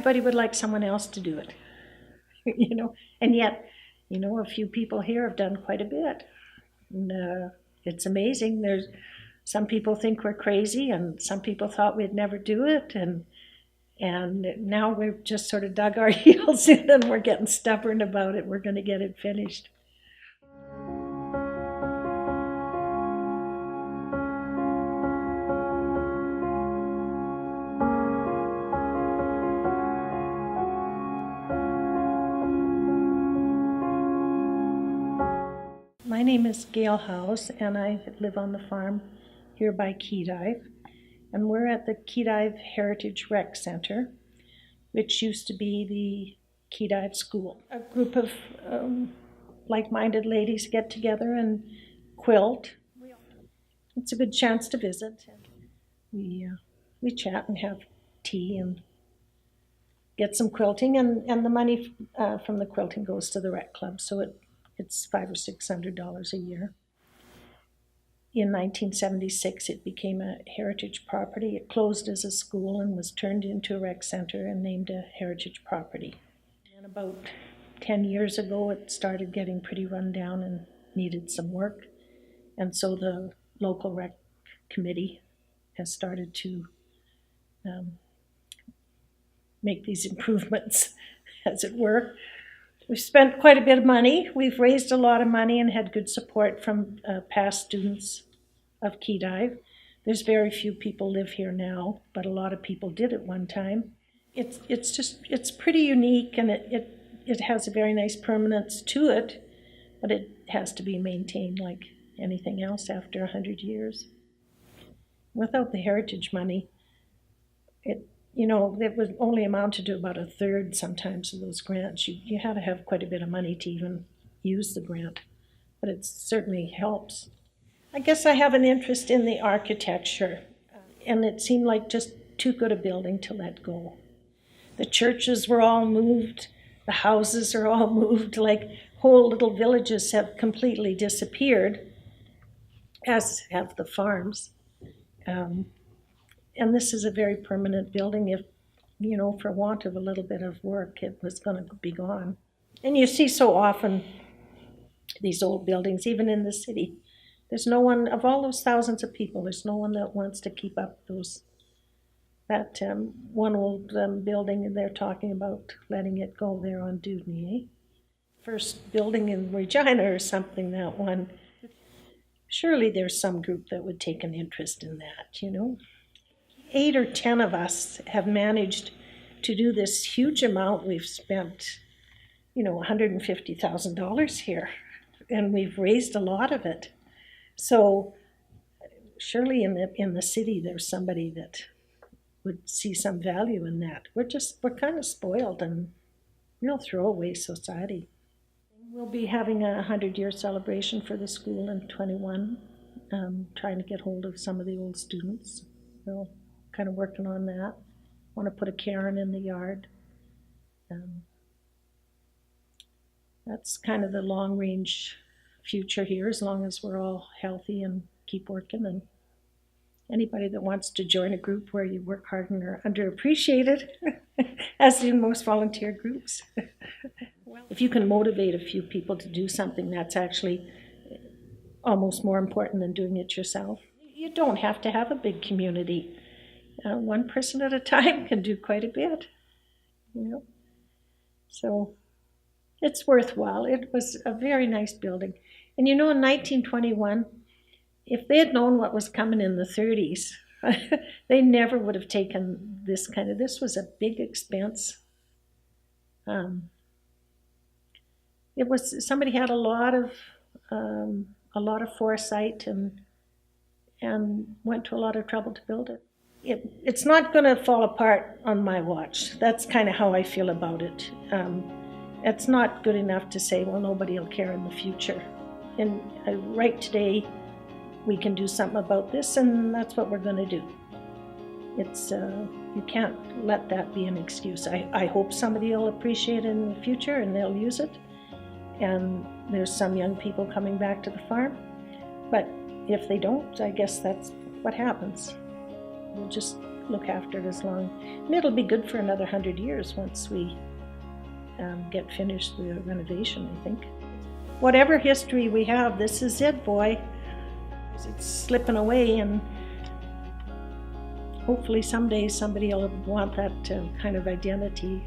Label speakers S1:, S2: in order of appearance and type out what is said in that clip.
S1: everybody would like someone else to do it, and yet, a few people here have done quite a bit. And it's amazing. There's some people think we're crazy, and some people thought we'd never do it, and now we've just sort of dug our heels in, and we're getting stubborn about it. We're going to get it finished. My name is Gail House, and I live on the farm here by Khedive. And we're at the Khedive Heritage Rec Center, which used to be the Khedive School. A group of like-minded ladies get together and quilt. It's a good chance to visit. We chat and have tea and get some quilting, and the money from the quilting goes to the rec club, so it's $500 or $600 a year. In 1976, it became a heritage property. It closed as a school and was turned into a rec center and named a heritage property. And about 10 years ago, it started getting pretty run down and needed some work. And so the local rec committee has started to make these improvements, as it were. We've spent quite a bit of money. We've raised a lot of money and had good support from past students of Khedive. There's very few people live here now, but a lot of people did at one time. It's pretty unique, and it has a very nice permanence to it, but it has to be maintained like anything else after 100 years. Without the heritage money, it would only amounted to about a third sometimes of those grants. You had to have quite a bit of money to even use the grant, but it certainly helps. I guess I have an interest in the architecture, and it seemed like just too good a building to let go. The churches were all moved, the houses are all moved, like whole little villages have completely disappeared, as have the farms. And this is a very permanent building. If, for want of a little bit of work, it was going to be gone. And you see so often these old buildings, even in the city. There's no one, of all those thousands of people, there's no one that wants to keep up that one old building, and they're talking about letting it go there on Dudney. First building in Regina or something, that one. Surely there's some group that would take an interest in that, 8 or 10 of us have managed to do this huge amount. We've spent, $150,000 here, and we've raised a lot of it. So surely in the city there's somebody that would see some value in that. We're kind of spoiled and real throwaway society. We'll be having a 100-year celebration for the school in 21, trying to get hold of some of the old students. We're kind of working on that. Want to put a cairn in the yard. That's kind of the long-range future here, as long as we're all healthy and keep working. And anybody that wants to join a group where you work hard and are underappreciated, as in most volunteer groups. If you can motivate a few people to do something, that's actually almost more important than doing it yourself. You don't have to have a big community. One person at a time can do quite a bit, So it's worthwhile. It was a very nice building. And in 1921, if they had known what was coming in the 30s, they never would have taken this was a big expense. Somebody had a lot of foresight and went to a lot of trouble to build it. It's not going to fall apart on my watch. That's kind of how I feel about it. It's not good enough to say, well, nobody will care in the future. And right today, we can do something about this, and that's what we're going to do. You can't let that be an excuse. I hope somebody will appreciate it in the future and they'll use it. And there's some young people coming back to the farm. But if they don't, I guess that's what happens. We'll just look after it as long. And it'll be good for another 100 years once we get finished the renovation, I think. Whatever history we have, this is it, boy. It's slipping away, and hopefully someday somebody will want that kind of identity.